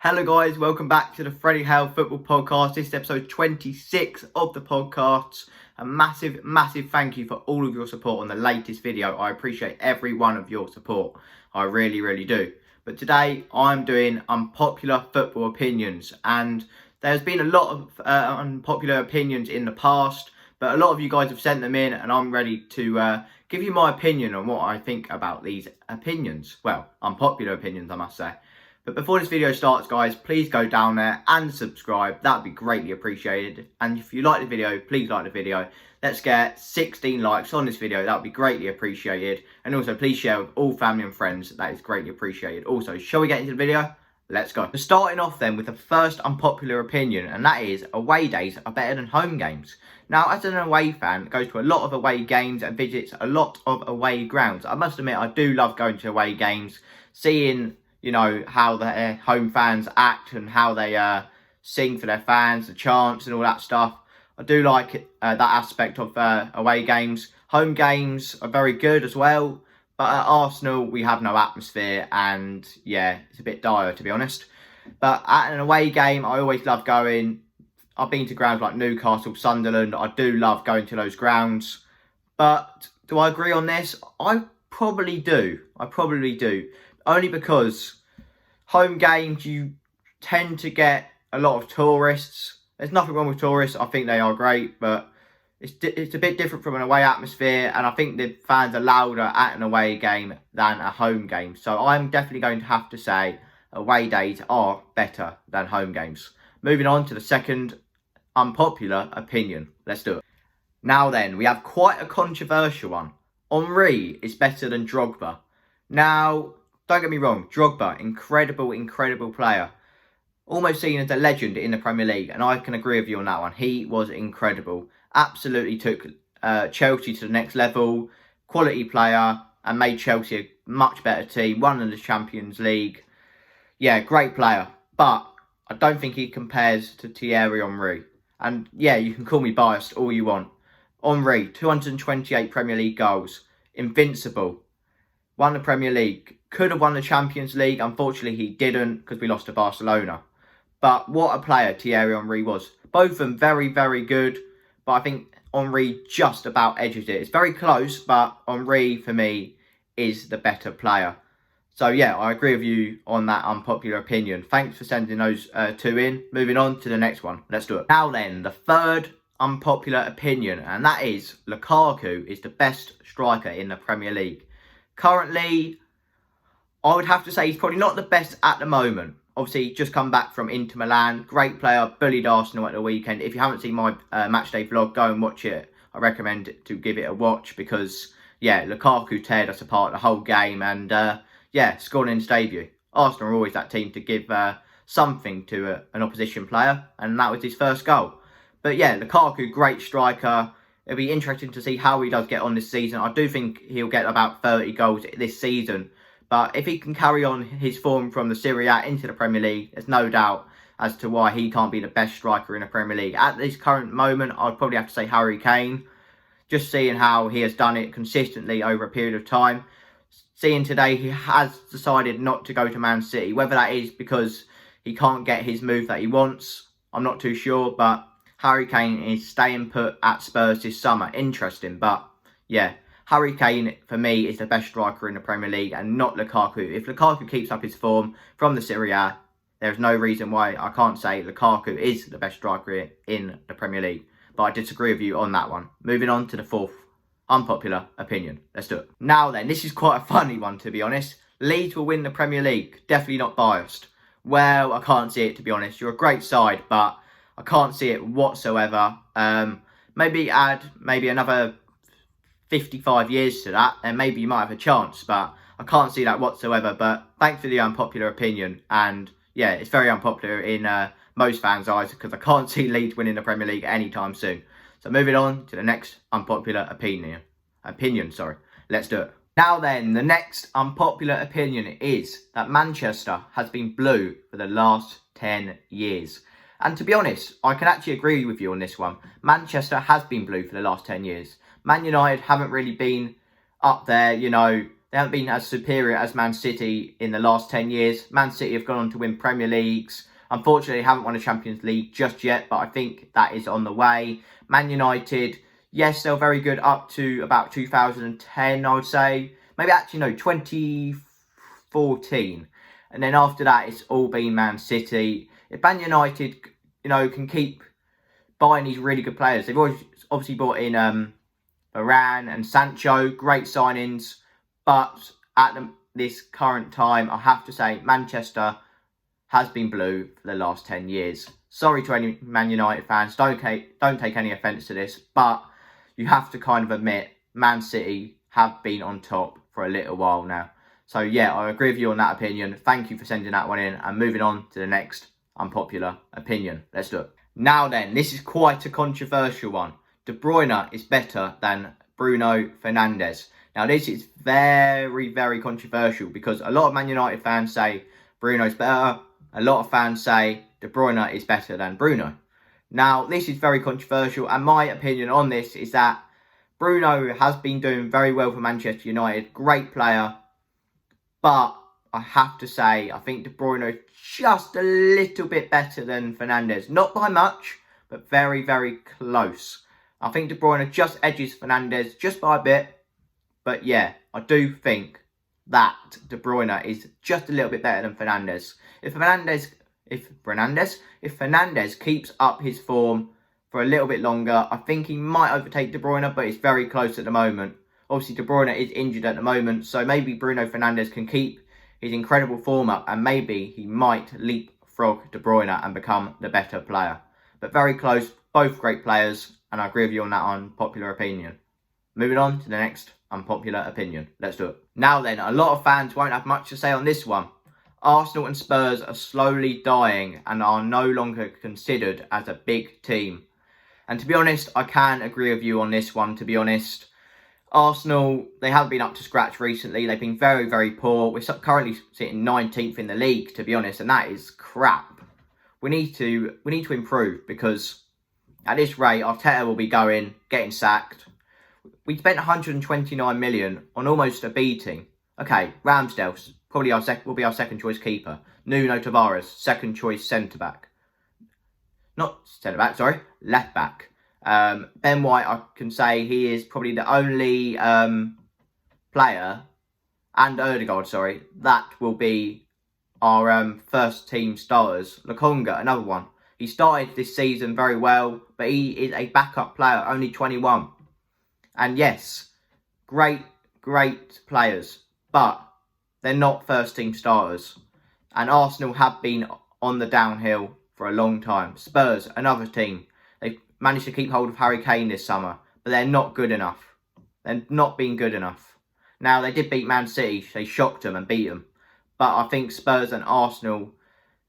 Hello guys, welcome back to the Freddie Hale Football Podcast. This is episode 26 of the podcast. A massive thank you for all of your support on the latest video. I appreciate every one of your support. I really do. But today I'm doing unpopular football opinions, and there's been a lot of unpopular opinions in the past, but a lot of you guys have sent them in and I'm ready to give you my opinion on what I think about these opinions. Well, unpopular opinions, I must say. But before this video starts, guys, please go down there and subscribe. That would be greatly appreciated. And if you like the video, please like the video. Let's get 16 likes on this video. That would be greatly appreciated. And also, please share with all family and friends. That is greatly appreciated. Also, shall we get into the video? Let's go. So starting off then with the first unpopular opinion, and that is away days are better than home games. Now, as an away fan that goes to a lot of away games and visits a lot of away grounds, I must admit I do love going to away games, seeing how their home fans act and how they sing for their fans, the chants and all that stuff. I do like that aspect of away games. Home games are very good as well, but at Arsenal we have no atmosphere, and yeah, it's a bit dire to be honest. But at an away game, I always love going. I've been to grounds like Newcastle, Sunderland. I do love going to those grounds. But do I agree on this? I probably do. Only because home games, you tend to get a lot of tourists. There's nothing wrong with tourists. I think they are great, but it's a bit different from an away atmosphere. And I think the fans are louder at an away game than a home game. So I'm definitely going to have to say away days are better than home games. Moving on to the second unpopular opinion. Let's do it. Now then, we have quite a controversial one. Henry is better than Drogba. Now, don't get me wrong, Drogba, incredible player. Almost seen as a legend in the Premier League, and I can agree with you on that one. He was incredible. Absolutely took Chelsea to the next level. Quality player, and made Chelsea a much better team. Won in the Champions League. Yeah, great player. But I don't think he compares to Thierry Henry. And yeah, you can call me biased all you want. Henry, 228 Premier League goals. Invincible. Won the Premier League. Could have won the Champions League. Unfortunately, he didn't because we lost to Barcelona. But what a player Thierry Henry was. Both of them very good. But I think Henry just about edges it. It's very close, but Henry, for me, is the better player. So yeah, I agree with you on that unpopular opinion. Thanks for sending those two in. Moving on to the next one. Let's do it. Now then, the third unpopular opinion, and that is Lukaku is the best striker in the Premier League. Currently, I would have to say he's probably not the best at the moment. Obviously, just come back from Inter Milan. Great player, bullied Arsenal at the weekend. If you haven't seen my matchday vlog, go and watch it. I recommend to give it a watch because, yeah, Lukaku teared us apart the whole game and, yeah, scored in his debut. Arsenal are always that team to give something to an opposition player, and that was his first goal. But yeah, Lukaku, great striker. It'll be interesting to see how he does get on this season. I do think he'll get about 30 goals this season. But if he can carry on his form from the Serie A into the Premier League, there's no doubt as to why he can't be the best striker in the Premier League. At this current moment, I'd probably have to say Harry Kane. Just seeing how he has done it consistently over a period of time. Seeing today he has decided not to go to Man City. Whether that is because he can't get his move that he wants, I'm not too sure. But Harry Kane is staying put at Spurs this summer. Interesting, but yeah. Harry Kane, for me, is the best striker in the Premier League and not Lukaku. If Lukaku keeps up his form from the Serie A, there's no reason why I can't say Lukaku is the best striker in the Premier League. But I disagree with you on that one. Moving on to the fourth unpopular opinion. Let's do it. Now then, this is quite a funny one, to be honest. Leeds will win the Premier League. Definitely not biased. Well, I can't see it, to be honest. You're a great side, but I can't see it whatsoever. Maybe add another 55 years to that, and maybe you might have a chance, but I can't see that whatsoever. But thanks for the unpopular opinion, and yeah, it's very unpopular in most fans' eyes because I can't see Leeds winning the Premier League anytime soon. So moving on to the next unpopular opinion. Let's do it. Now then, the next unpopular opinion is that Manchester has been blue for the last 10 years. And to be honest, I can actually agree with you on this one. Manchester has been blue for the last 10 years. Man United haven't really been up there, They haven't been as superior as Man City in the last 10 years. Man City have gone on to win Premier Leagues. Unfortunately, they haven't won a Champions League just yet, but I think that is on the way. Man United, yes, they're very good up to about 2010, I would say. Maybe actually, no, 2014. And then after that, it's all been Man City. If Man United, can keep buying these really good players. They've always obviously bought in Varane and Sancho, great signings. But at this current time, I have to say, Manchester has been blue for the last 10 years. Sorry to any Man United fans, don't take any offence to this, but you have to kind of admit Man City have been on top for a little while now. So yeah, I agree with you on that opinion. Thank you for sending that one in, and moving on to the next unpopular opinion. Let's do it. Now then, this is quite a controversial one. De Bruyne is better than Bruno Fernandez. Now this is very, very controversial because a lot of Man United fans say Bruno's better. A lot of fans say De Bruyne is better than Bruno. Now this is very controversial, and my opinion on this is that Bruno has been doing very well for Manchester United. Great player. But I have to say, I think De Bruyne is just a little bit better than Fernandez. Not by much, but very, very close. I think De Bruyne just edges Fernandez just by a bit. But yeah, I do think that De Bruyne is just a little bit better than Fernandez. If Fernandez keeps up his form for a little bit longer, I think he might overtake De Bruyne, but it's very close at the moment. Obviously, De Bruyne is injured at the moment, so maybe Bruno Fernandes can keep his incredible form up, and maybe he might leapfrog De Bruyne and become the better player. But very close, both great players, and I agree with you on that unpopular opinion. Moving on to the next unpopular opinion. Let's do it. Now then, a lot of fans won't have much to say on this one. Arsenal and Spurs are slowly dying and are no longer considered as a big team. And to be honest, I can agree with you on this one, to be honest. Arsenal, they haven't been up to scratch recently. They've been very, very poor. We're currently sitting 19th in the league, to be honest, and that is crap. We need to improve, because at this rate, Arteta will be getting sacked. We spent 129 million on almost a B team. Okay, Ramsdale's probably will be our second choice keeper. Nuno Tavares, second choice centre back. Not centre back, sorry, left back. Ben White, I can say he is probably the only player, and Odegaard, sorry, that will be our first team starters. Lokonga, another one. He started this season very well, but he is a backup player, only 21. And yes, great players, but they're not first team starters. And Arsenal have been on the downhill for a long time. Spurs, another team. They've managed to keep hold of Harry Kane this summer, but they're not good enough. They're not being good enough. Now, they did beat Man City. They shocked them and beat them. But I think Spurs and Arsenal,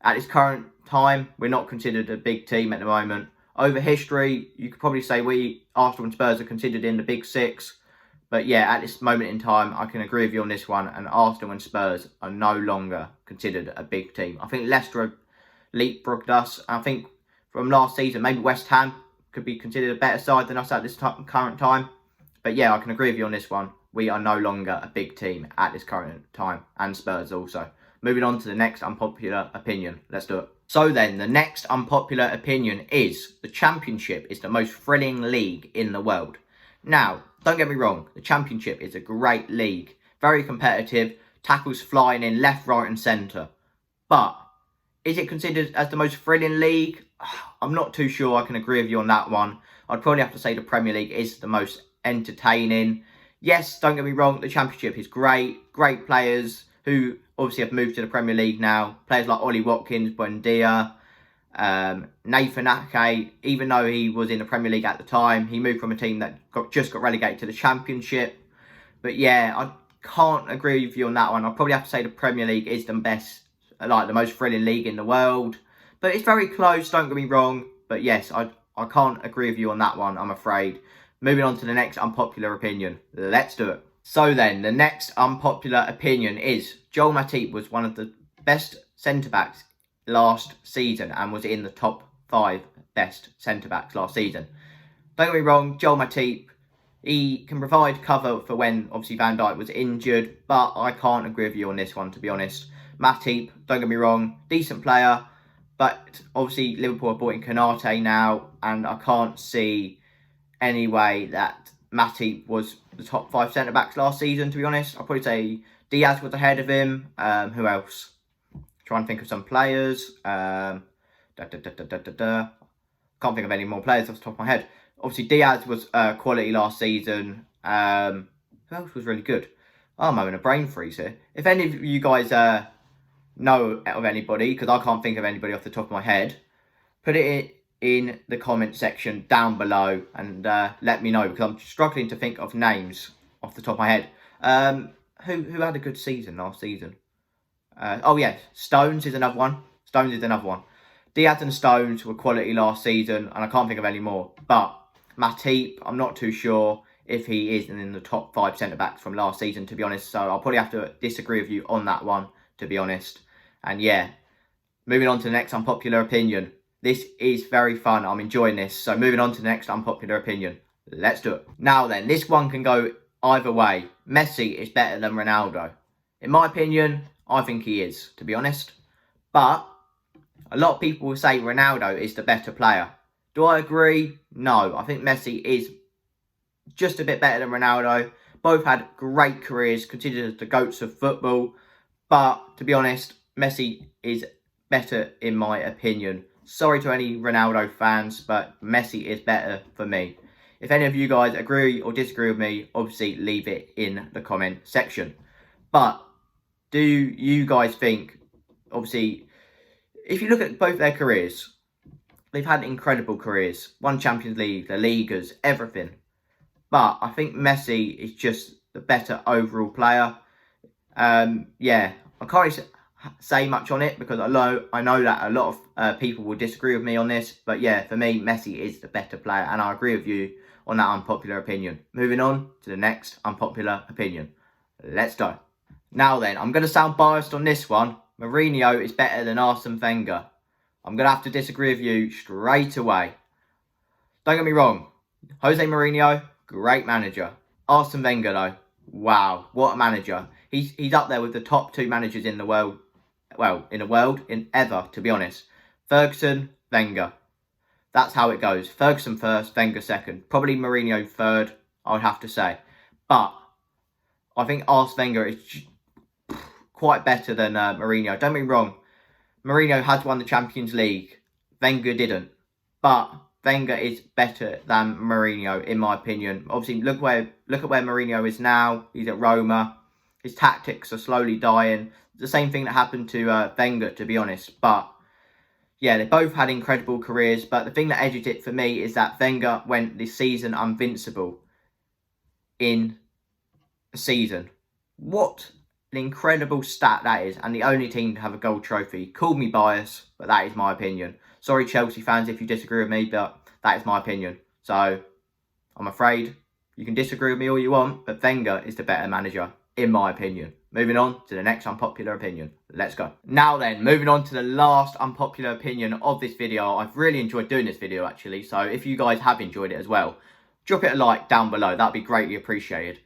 at this current time, we're not considered a big team at the moment. Over history, you could probably say Arsenal and Spurs are considered in the big six. But yeah, at this moment in time, I can agree with you on this one. And Arsenal and Spurs are no longer considered a big team. I think Leicester have leapfrogged us. I think from last season, maybe West Ham could be considered a better side than us at this current time. But yeah, I can agree with you on this one. We are no longer a big team at this current time. And Spurs also. Moving on to the next unpopular opinion. Let's do it. So then, the next unpopular opinion is the Championship is the most thrilling league in the world. Now, don't get me wrong, the Championship is a great league. Very competitive, tackles flying in left, right and centre. But, is it considered as the most thrilling league? I'm not too sure I can agree with you on that one. I'd probably have to say the Premier League is the most entertaining. Yes, don't get me wrong, the Championship is great. Great players who obviously have moved to the Premier League now. Players like Ollie Watkins, Buendia, Nathan Ake, even though he was in the Premier League at the time, he moved from a team that just got relegated to the Championship. But yeah, I can't agree with you on that one. I'll probably have to say the Premier League is the best, like the most thrilling league in the world. But it's very close, don't get me wrong. But yes, I can't agree with you on that one, I'm afraid. Moving on to the next unpopular opinion. Let's do it. So then, the next unpopular opinion is Joel Matip was one of the best centre-backs last season and was in the top 5 best centre-backs last season. Don't get me wrong, Joel Matip He can provide cover for when, obviously, Van Dijk was injured, but I can't agree with you on this one, to be honest. Matip, don't get me wrong, decent player, but obviously Liverpool have bought in Konate now, and I can't see any way that Matip was the top 5 centre-backs last season, to be honest. I'll probably say Diaz was ahead of him. Who else? Trying to think of some players. Can't think of any more players off the top of my head. Obviously, Diaz was quality last season. Who else was really good? Oh, I'm having a brain freeze here. If any of you guys know of anybody, because I can't think of anybody off the top of my head, put it in the comment section down below and let me know, because I'm struggling to think of names off the top of my head. Who had a good season last season? Oh, yeah, Stones is another one. Diaz and Stones were quality last season, and I can't think of any more. But Matip, I'm not too sure if he is in the top 5 centre-backs from last season, to be honest. So I'll probably have to disagree with you on that one, to be honest. And yeah, moving on to the next unpopular opinion. This is very fun. I'm enjoying this. So moving on to the next unpopular opinion. Let's do it. Now then, this one can go either way. Messi is better than Ronaldo. In my opinion, I think he is, to be honest. But a lot of people will say Ronaldo is the better player. Do I agree? No. I think Messi is just a bit better than Ronaldo. Both had great careers, considered the GOATs of football. But to be honest, Messi is better in my opinion. Sorry to any Ronaldo fans, but Messi is better for me. If any of you guys agree or disagree with me, obviously leave it in the comment section. But do you guys think, obviously, if you look at both their careers, they've had incredible careers. Won Champions League, the Ligas, everything. But I think Messi is just the better overall player. Yeah, I can't say much on it because I know that a lot of people will disagree with me on this. But yeah, for me, Messi is the better player, and I agree with you on that unpopular opinion. Moving on to the next unpopular opinion. Let's go. Now then, I'm going to sound biased on this one. Mourinho is better than Arsene Wenger. I'm going to have to disagree with you straight away. Don't get me wrong. Jose Mourinho, great manager. Arsene Wenger, though, wow, what a manager. He's up there with the top 2 managers in the world. Well, in ever, to be honest. Ferguson, Wenger. That's how it goes. Ferguson first, Wenger second. Probably Mourinho third, I would have to say. But I think Arsene Wenger is quite better than Mourinho. Don't get me wrong. Mourinho has won the Champions League. Wenger didn't. But Wenger is better than Mourinho, in my opinion. Obviously, look at where Mourinho is now. He's at Roma. His tactics are slowly dying. The same thing that happened to Wenger, to be honest. But yeah, they both had incredible careers. But the thing that edged it for me is that Wenger went this season invincible in a season. What an incredible stat that is. And the only team to have a gold trophy. Call me biased, but that is my opinion. Sorry, Chelsea fans, if you disagree with me, but that is my opinion. So I'm afraid you can disagree with me all you want, but Wenger is the better manager, in my opinion. Moving on to the next unpopular opinion. Let's go. Now then, moving on to the last unpopular opinion of this video. I've really enjoyed doing this video, actually. So if you guys have enjoyed it as well, drop it a like down below. That'd be greatly appreciated.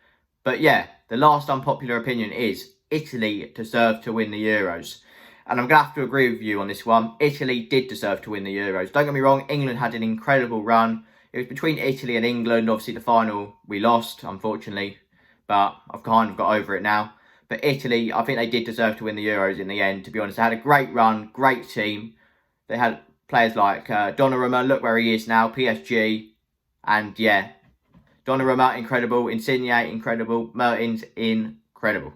But yeah, the last unpopular opinion is Italy deserve to win the Euros. And I'm going to have to agree with you on this one. Italy did deserve to win the Euros. Don't get me wrong, England had an incredible run. It was between Italy and England. Obviously, the final we lost, unfortunately. But I've kind of got over it now. But Italy, I think they did deserve to win the Euros in the end, to be honest. They had a great run, great team. They had players like Donnarumma, look where he is now, PSG. And yeah, Donnarumma, incredible. Insigne, incredible. Mertens, incredible.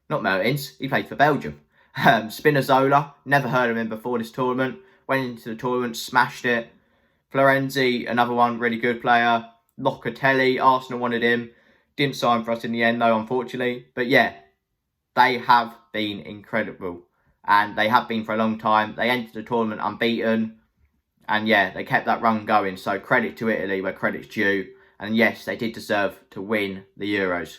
Not Mertens, he played for Belgium. Spinazzola, never heard of him before this tournament. Went into the tournament, smashed it. Florenzi, another one, really good player. Locatelli, Arsenal wanted him. Didn't sign for us in the end, though, unfortunately. But yeah, they have been incredible. And they have been for a long time. They entered the tournament unbeaten. And yeah, they kept that run going. So credit to Italy where credit's due. And yes, they did deserve to win the Euros.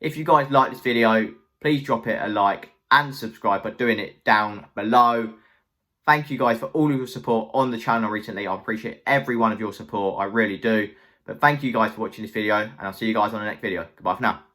If you guys like this video, please drop it a like and subscribe by doing it down below. Thank you guys for all of your support on the channel recently. I appreciate every one of your support. I really do. But thank you guys for watching this video, and I'll see you guys on the next video. Goodbye for now.